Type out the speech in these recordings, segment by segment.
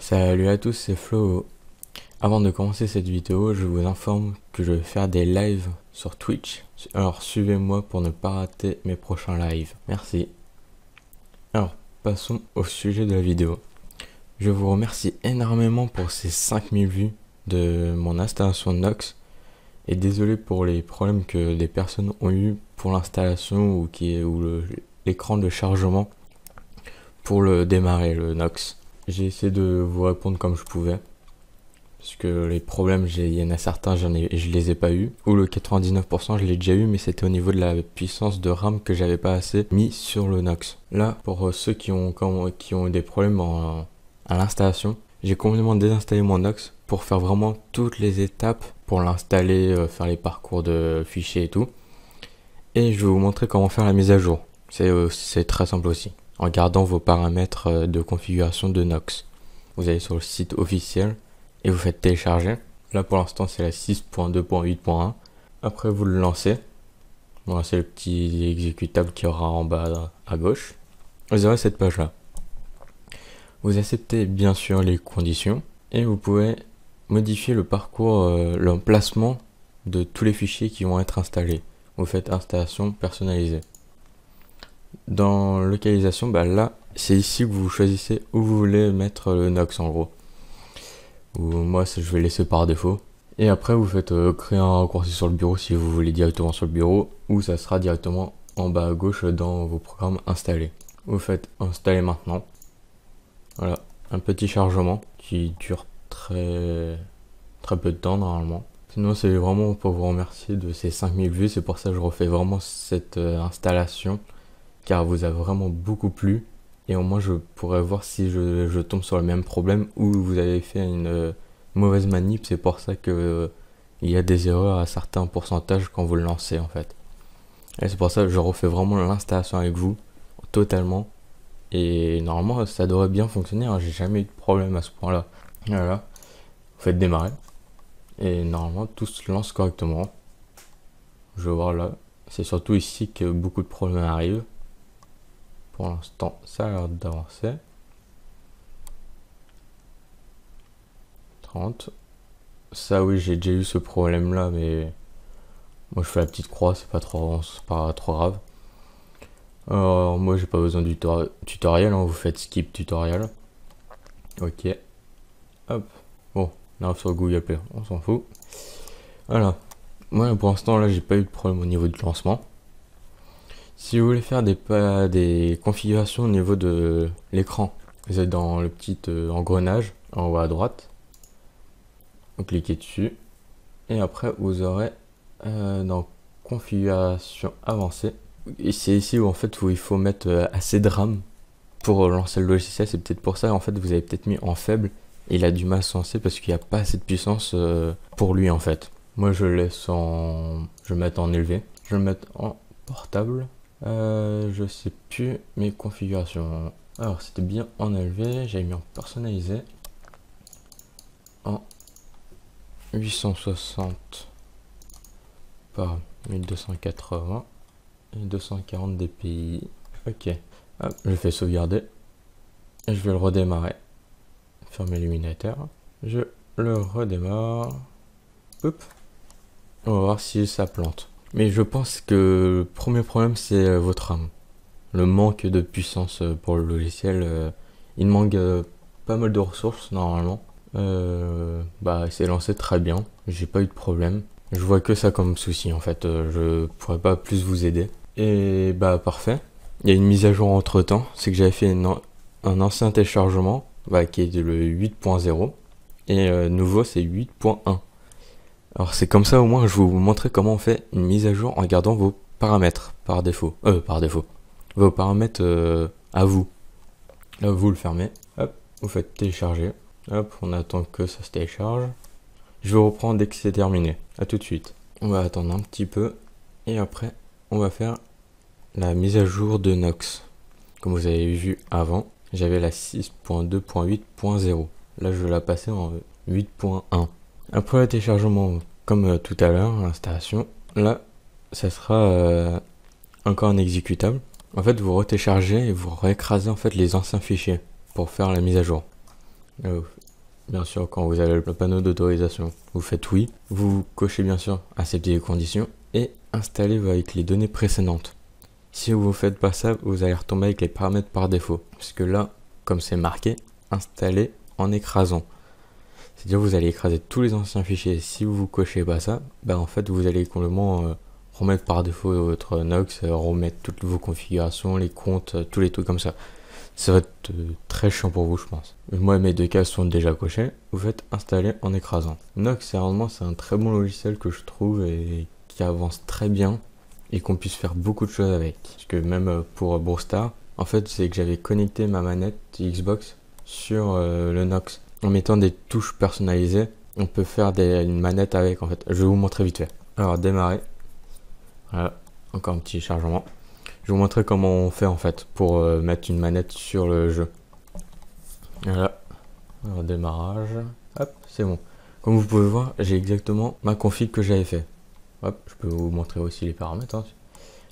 Salut à tous, c'est Flo. Avant de commencer cette vidéo, je vous informe que je vais faire des lives sur Twitch. Alors suivez-moi pour ne pas rater mes prochains lives. Merci. Alors, passons au sujet de la vidéo. Je vous remercie énormément pour ces 5000 vues de mon installation Nox. Et désolé pour les problèmes que des personnes ont eu pour l'installation ou l'écran de chargement pour le démarrer, le Nox. J'ai essayé de vous répondre comme je pouvais. Parce que les problèmes, il y en a certains, je les ai pas eu. Ou le 99%, je l'ai déjà eu, mais c'était au niveau de la puissance de RAM que j'avais pas assez mis sur le Nox. Là, pour ceux qui ont des problèmes à l'installation, j'ai complètement désinstallé mon Nox pour faire vraiment toutes les étapes pour l'installer, faire les parcours de fichiers et tout. Et je vais vous montrer comment faire la mise à jour. C'est très simple aussi. En gardant vos paramètres de configuration de Nox. Vous allez sur le site officiel et vous faites télécharger. Là pour l'instant c'est la 6.2.8.1. Après vous le lancez. Vous lancez le petit exécutable qui aura en bas à gauche. Vous aurez cette page là. Vous acceptez bien sûr les conditions et vous pouvez modifier le parcours, l'emplacement de tous les fichiers qui vont être installés. Vous faites installation personnalisée. Dans localisation, là c'est ici que vous choisissez où vous voulez mettre le Nox en gros. Ou moi je vais laisser par défaut. Et après vous faites créer un raccourci sur le bureau si vous voulez directement sur le bureau, ou ça sera directement en bas à gauche dans vos programmes installés. Vous faites installer maintenant. Voilà, un petit chargement qui dure très peu de temps normalement. Sinon c'est vraiment pour vous remercier de ces 5000 vues, c'est pour ça que je refais vraiment cette installation, car vous a vraiment beaucoup plu. Et au moins je pourrais voir si je tombe sur le même problème ou vous avez fait une mauvaise manip. C'est pour ça que il y a des erreurs à certains pourcentages quand vous le lancez en fait. Et c'est pour ça que je refais vraiment l'installation avec vous totalement. Et normalement ça devrait bien fonctionner, hein. J'ai jamais eu de problème à ce point là. Voilà, vous faites démarrer. Et normalement tout se lance correctement. Je vais voir là, c'est surtout ici que beaucoup de problèmes arrivent. Pour l'instant, ça a l'air d'avancer. 30. Ça, oui, j'ai déjà eu ce problème-là, mais moi, je fais la petite croix, c'est pas trop grave. Alors, moi, j'ai pas besoin du tutoriel, hein, vous faites skip tutoriel. Ok. Hop. Bon, on arrive sur Google Play, on s'en fout. Voilà. Moi, pour l'instant, là, j'ai pas eu de problème au niveau du lancement. Si vous voulez faire des configurations au niveau de l'écran, vous êtes dans le petit engrenage en haut à droite. Vous cliquez dessus. Et après, vous aurez dans configuration avancée. Et c'est ici où en fait où il faut mettre assez de RAM pour lancer le logiciel. C'est peut-être pour ça en fait vous avez peut-être mis en faible. Et il a du mal à se lancer parce qu'il n'y a pas assez de puissance pour lui en fait. Moi je le laisse je vais mettre en élevé. Je vais le mettre en portable. Je sais plus mes configurations. Alors c'était bien en élevé, j'avais mis en personnalisé en 860 par 1280 et 240 dpi. Ok, hop, je fais sauvegarder et je vais le redémarrer. Fermer l'illuminateur, je le redémarre. Hop, on va voir si ça plante. Mais je pense que le premier problème c'est votre RAM. Le manque de puissance pour le logiciel. Il manque pas mal de ressources normalement. C'est lancé très bien. J'ai pas eu de problème. Je vois que ça comme souci en fait. Je pourrais pas plus vous aider. Et parfait. Il y a une mise à jour entre temps. C'est que j'avais fait un ancien téléchargement qui est le 8.0. Et nouveau c'est 8.1. Alors c'est comme ça au moins je vais vous montrer comment on fait une mise à jour en gardant vos paramètres par défaut. Vos paramètres à vous. Là vous le fermez. Hop, vous faites télécharger. Hop, on attend que ça se télécharge. Je vais reprendre dès que c'est terminé. A tout de suite. On va attendre un petit peu. Et après, on va faire la mise à jour de Nox. Comme vous avez vu avant, j'avais la 6.2.8.0. Là je vais la passer en 8.1. Après le téléchargement, comme tout à l'heure, l'installation, là, ça sera encore un exécutable. En fait, vous retéléchargez et vous réécrasez en fait les anciens fichiers pour faire la mise à jour. Bien sûr, quand vous avez le panneau d'autorisation, vous faites oui, vous cochez bien sûr accepter les conditions et installez avec les données précédentes. Si vous ne faites pas ça, vous allez retomber avec les paramètres par défaut. Parce que là, comme c'est marqué, installer en écrasant. C'est-à-dire vous allez écraser tous les anciens fichiers. Si vous cochez pas ça, en fait vous allez complètement remettre par défaut votre Nox, remettre toutes vos configurations, les comptes, tous les trucs comme ça. Ça va être très chiant pour vous, je pense. Moi, mes deux cases sont déjà cochées. Vous faites installer en écrasant. Nox, sérieusement, c'est un très bon logiciel que je trouve et qui avance très bien et qu'on puisse faire beaucoup de choses avec. Parce que même pour Brawl Stars, en fait, c'est que j'avais connecté ma manette Xbox sur le Nox. En mettant des touches personnalisées, on peut faire une manette avec, en fait. Je vais vous montrer vite fait. Alors, démarrer. Voilà, encore un petit chargement. Je vais vous montrer comment on fait en fait pour mettre une manette sur le jeu. Voilà, alors démarrage, hop, c'est bon. Comme vous pouvez voir, j'ai exactement ma config que j'avais fait. Hop, je peux vous montrer aussi les paramètres. Hein.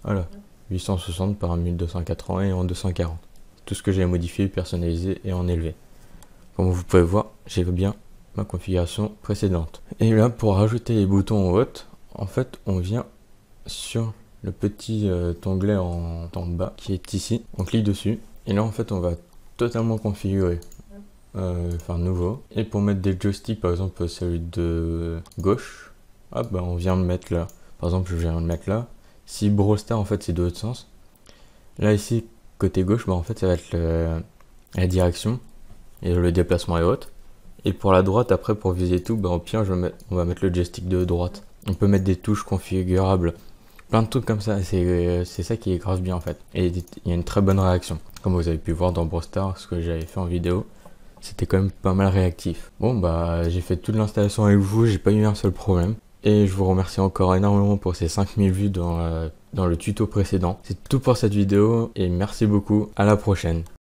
Voilà, 860 par 1280 et en 240. Tout ce que j'ai modifié, personnalisé et en élevé. Comme vous pouvez voir, j'ai bien ma configuration précédente. Et là, pour rajouter les boutons en haut, en fait, on vient sur le petit onglet en bas qui est ici. On clique dessus et là en fait on va totalement configurer nouveau. Et pour mettre des joysticks, par exemple celui de gauche, hop, on vient le mettre là. Par exemple je viens le mettre là. Si Brawl Stars en fait c'est de l'autre sens, là ici côté gauche, en fait ça va être la direction et le déplacement est haute. Et pour la droite, après pour viser tout, au pire on va mettre le joystick de droite. On peut mettre des touches configurables, plein de trucs comme ça, c'est ça qui est grave bien en fait. Et il y a une très bonne réaction. Comme vous avez pu voir dans Brawl Stars, ce que j'avais fait en vidéo, c'était quand même pas mal réactif. Bon j'ai fait toute l'installation avec vous, j'ai pas eu un seul problème. Et je vous remercie encore énormément pour ces 5000 vues dans le tuto précédent. C'est tout pour cette vidéo et merci beaucoup, à la prochaine.